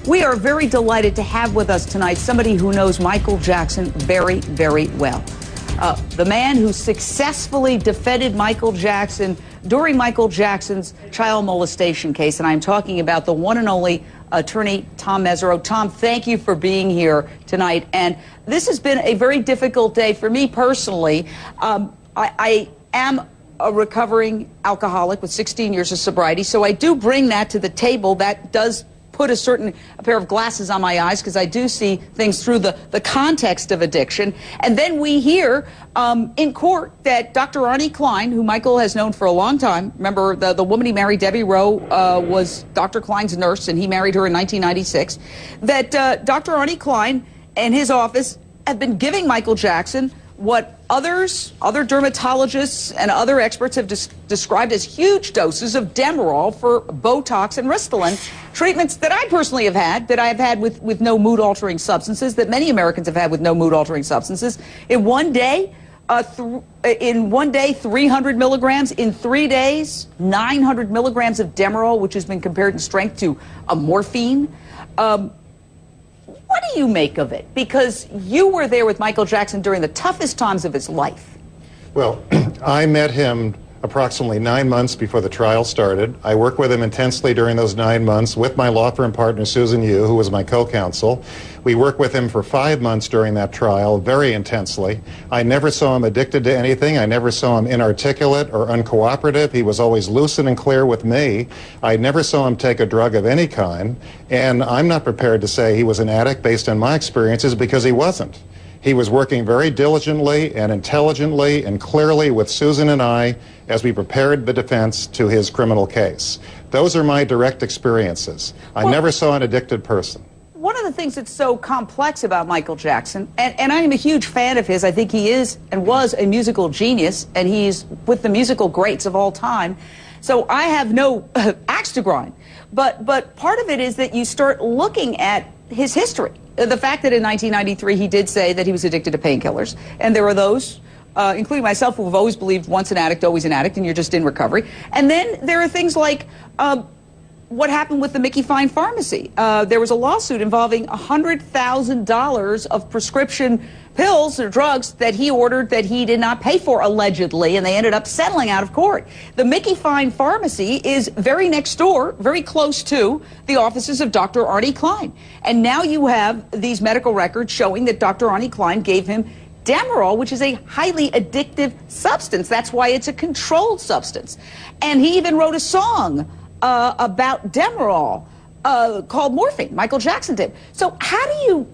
We are very delighted to have with us tonight somebody who knows Michael Jackson very, very well. The man who successfully defended Michael Jackson during Michael Jackson's child molestation case, and I'm talking about the one and only attorney Tom Mesereau. Tom, thank you for being here tonight. And this has been a very difficult day for me personally. I am a recovering alcoholic with 16 years of sobriety, so I do bring that to the table. That does put a pair of glasses on my eyes because I do see things through the context of addiction. And then we hear in court that Dr. Arnie Klein, who Michael has known for a long time, remember the woman he married, Debbie Rowe, was Dr. Klein's nurse, and he married her in 1996, that Dr. Arnie Klein and his office have been giving Michael Jackson what other dermatologists and other experts have described as huge doses of Demerol for Botox and Restylane, treatments that I personally have had, that I have had with no mood-altering substances, that many Americans have had with no mood-altering substances. In one day, 300 milligrams. In 3 days, 900 milligrams of Demerol, which has been compared in strength to a morphine. What do you make of it? Because you were there with Michael Jackson during the toughest times of his life. Well, I met him approximately 9 months before the trial started. I worked with him intensely during those 9 months with my law firm partner, Susan Yu, who was my co-counsel. We worked with him for 5 months during that trial, very intensely. I never saw him addicted to anything. I never saw him inarticulate or uncooperative. He was always lucid and clear with me. I never saw him take a drug of any kind. And I'm not prepared to say he was an addict based on my experiences, because he wasn't. He was working very diligently and intelligently and clearly with Susan and I as we prepared the defense to his criminal case. Those are my direct experiences. I never saw an addicted person. One of the things that's so complex about Michael Jackson, and I am a huge fan of his, I think he is and was a musical genius, and he's with the musical greats of all time, so I have no axe to grind. But part of it is that you start looking at his history. The fact that in 1993 he did say that he was addicted to painkillers, and there are those, including myself, who have always believed once an addict, always an addict, and you're just in recovery. And then there are things like what happened with the Mickey Fine Pharmacy. There was a lawsuit involving $100,000 of prescription pills or drugs that he ordered that he did not pay for, allegedly, and they ended up settling out of court. The Mickey Fine Pharmacy is very next door, very close to the offices of Dr. Arnie Klein. And now you have these medical records showing that Dr. Arnie Klein gave him Demerol, which is a highly addictive substance. That's why it's a controlled substance. And he even wrote a song about Demerol called Morphine. Michael Jackson did. So how do you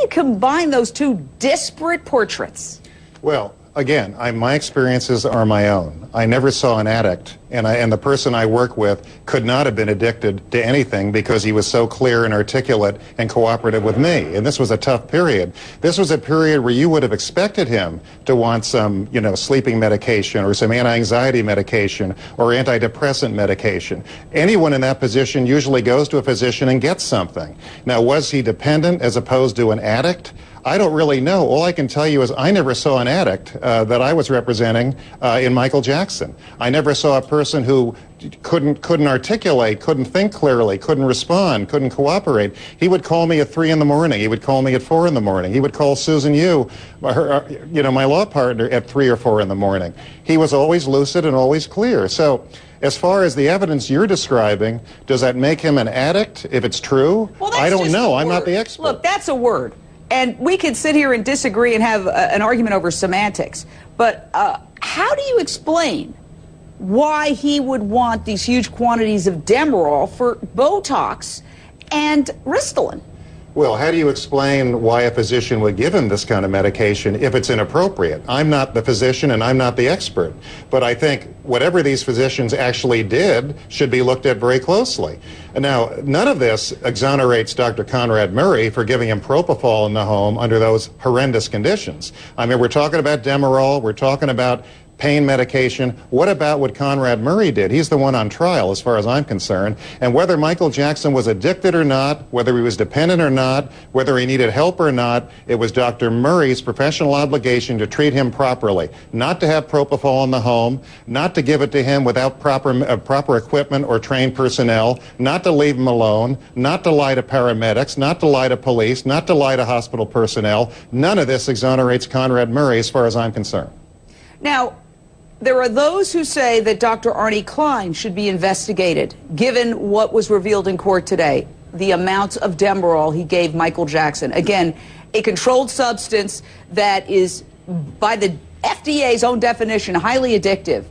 combine those two disparate portraits? Well, again, my experiences are my own. I never saw an addict, and the person I work with could not have been addicted to anything because he was so clear and articulate and cooperative with me. And this was a tough period. This was a period where you would have expected him to want some, sleeping medication or some anti-anxiety medication or antidepressant medication. Anyone in that position usually goes to a physician and gets something. Now, was he dependent as opposed to an addict? I don't really know. All I can tell you is I never saw an addict that I was representing in Michael Jackson. I never saw a person who couldn't articulate, couldn't think clearly, couldn't respond, couldn't cooperate. He would call me at 3 in the morning. He would call me at 4 in the morning. He would call Susan Yu, my law partner, at 3 or 4 in the morning. He was always lucid and always clear. So as far as the evidence you're describing, does that make him an addict if it's true? Well, I don't know. I'm not the expert. Look, that's a word. And we could sit here and disagree and have an argument over semantics. But how do you explain why he would want these huge quantities of Demerol for Botox and Restylane? Well, how do you explain why a physician would give him this kind of medication if it's inappropriate? I'm not the physician and I'm not the expert, but I think whatever these physicians actually did should be looked at very closely. Now, none of this exonerates Dr. Conrad Murray for giving him propofol in the home under those horrendous conditions. I mean, we're talking about Demerol, we're talking about pain medication. What about what Conrad Murray did? He's the one on trial as far as I'm concerned. And whether Michael Jackson was addicted or not, whether he was dependent or not, whether he needed help or not, it was Dr. Murray's professional obligation to treat him properly, not to have propofol in the home, not to give it to him without proper equipment or trained personnel, not to leave him alone, not to lie to paramedics, not to lie to police, not to lie to hospital personnel. None of this exonerates Conrad Murray as far as I'm concerned. Now, there are those who say that Dr. Arnie Klein should be investigated, given what was revealed in court today, the amounts of Demerol he gave Michael Jackson. Again, a controlled substance that is, by the FDA's own definition, highly addictive.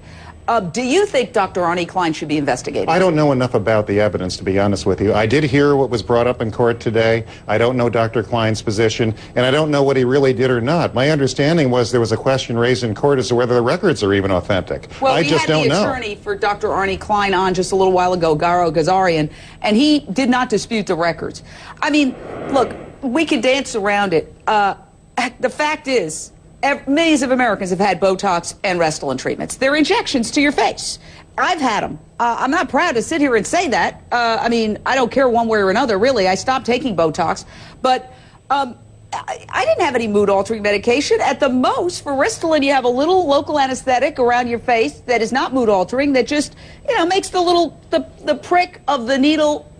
Do you think Dr. Arnie Klein should be investigated? I don't know enough about the evidence, to be honest with you. I did hear what was brought up in court today. I don't know Dr. Klein's position, and I don't know what he really did or not. My understanding was there was a question raised in court as to whether the records are even authentic. Well, I just don't know. We had the attorney for Dr. Arnie Klein on just a little while ago, Garo Gazarian, and he did not dispute the records. I mean, look, we can dance around it. The fact is, millions of Americans have had Botox and Restylane treatments. They're injections to your face. I've had them. I'm not proud to sit here and say that. I mean, I don't care one way or another, really. I stopped taking Botox. But I didn't have any mood-altering medication. At the most, for Restylane, you have a little local anesthetic around your face that is not mood-altering, that just, you know, makes the prick of the needle,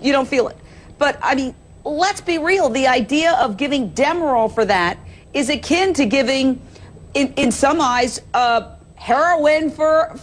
you don't feel it. But, I mean, let's be real. The idea of giving Demerol for that is akin to giving, in some eyes, heroin for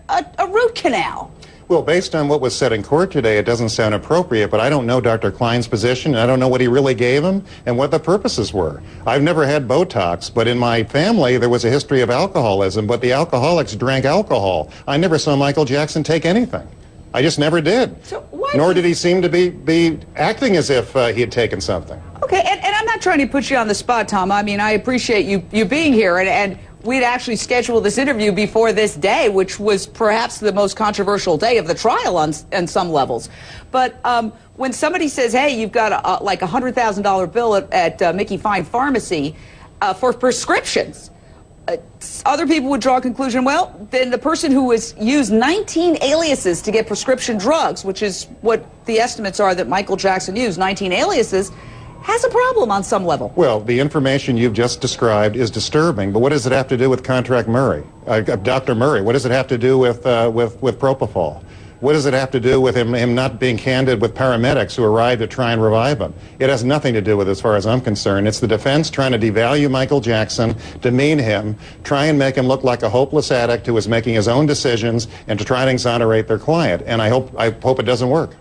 a root canal. Well, based on what was said in court today, it doesn't sound appropriate, but I don't know Dr. Klein's position, and I don't know what he really gave him and what the purposes were. I've never had Botox, but in my family there was a history of alcoholism, but the alcoholics drank alcohol. I never saw Michael Jackson take anything. I just never did. So Nor did he seem to be acting as if he had taken something. Okay, and I'm not trying to put you on the spot, Tom. I mean, I appreciate you being here, and we'd actually scheduled this interview before this day, which was perhaps the most controversial day of the trial on some levels. But when somebody says, hey, you've got like a $100,000 bill at Mickey Fine Pharmacy for prescriptions, other people would draw a conclusion, well, then the person who has used 19 aliases to get prescription drugs, which is what the estimates are that Michael Jackson used, 19 aliases, has a problem on some level. Well, the information you've just described is disturbing, but what does it have to do with Dr. Murray? What does it have to do with propofol? What does it have to do with him not being candid with paramedics who arrived to try and revive him? It has nothing to do with it as far as I'm concerned. It's the defense trying to devalue Michael Jackson, demean him, try and make him look like a hopeless addict who is making his own decisions, and to try and exonerate their client. And I hope it doesn't work.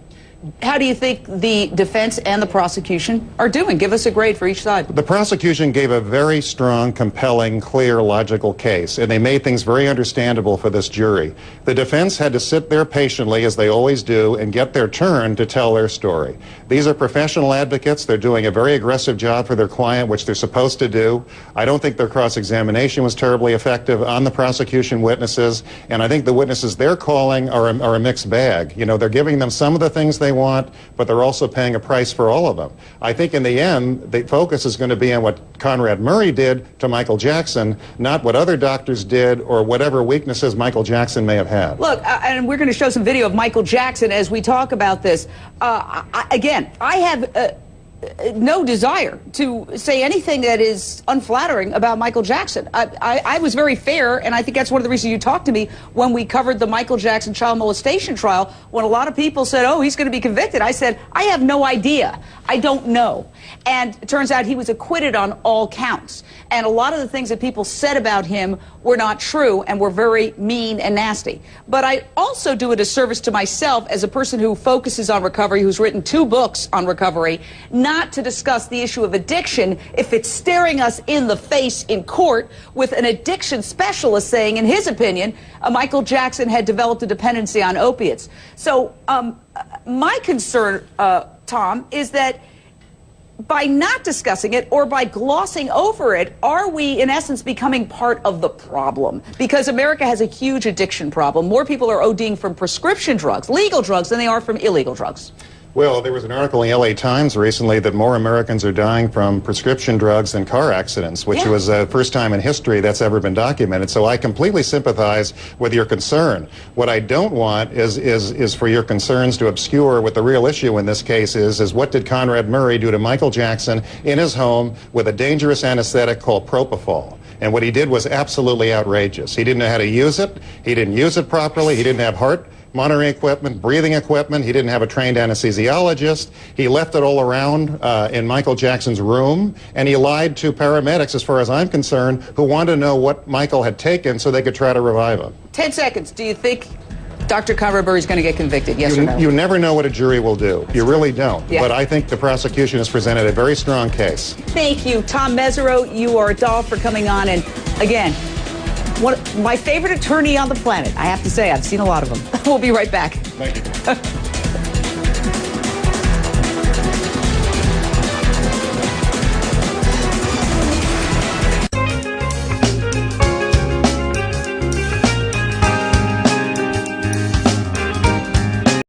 How do you think the defense and the prosecution are doing? Give us a grade for each side. The prosecution gave a very strong, compelling, clear, logical case, and they made things very understandable for this jury. The defense had to sit there patiently, as they always do, and get their turn to tell their story. These are professional advocates. They're doing a very aggressive job for their client, which they're supposed to do. I don't think their cross-examination was terribly effective on the prosecution witnesses, and I think the witnesses they're calling are a mixed bag. You know, they're giving them some of the things they want, but they're also paying a price for all of them. I think in the end, the focus is going to be on what Conrad Murray did to Michael Jackson, not what other doctors did or whatever weaknesses Michael Jackson may have had. Look, and we're going to show some video of Michael Jackson as we talk about this. Again, I have no desire to say anything that is unflattering about Michael Jackson. I was very fair, and I think that's one of the reasons you talked to me when we covered the Michael Jackson child molestation trial, when a lot of people said, oh, he's going to be convicted. I said, I have no idea. I don't know. And it turns out he was acquitted on all counts. And a lot of the things that people said about him were not true and were very mean and nasty. But I also do a disservice to myself as a person who focuses on recovery, who's written 2 books on recovery, not to discuss the issue of addiction if it's staring us in the face in court with an addiction specialist saying, in his opinion, Michael Jackson had developed a dependency on opiates. So my concern, Tom, is that by not discussing it or by glossing over it, are we, in essence, becoming part of the problem? Because America has a huge addiction problem. More people are ODing from prescription drugs, legal drugs, than they are from illegal drugs. Well, there was an article in the LA Times recently that more Americans are dying from prescription drugs than car accidents, which was the first time in history that's ever been documented. So I completely sympathize with your concern. What I don't want is for your concerns to obscure what the real issue in this case is what did Conrad Murray do to Michael Jackson in his home with a dangerous anesthetic called propofol? And what he did was absolutely outrageous. He didn't know how to use it. He didn't use it properly. He didn't have heart monitoring equipment, breathing equipment. He didn't have a trained anesthesiologist. He left it all around in Michael Jackson's room, and he lied to paramedics, as far as I'm concerned, who wanted to know what Michael had taken so they could try to revive him. 10 seconds. Do you think Dr. Conrad Murray is going to get convicted? Yes or no? You never know what a jury will do. You really don't. Yeah. But I think the prosecution has presented a very strong case. Thank you, Tom Mesereau. You are a doll for coming on. And again, my favorite attorney on the planet. I have to say, I've seen a lot of them. We'll be right back. Thank you.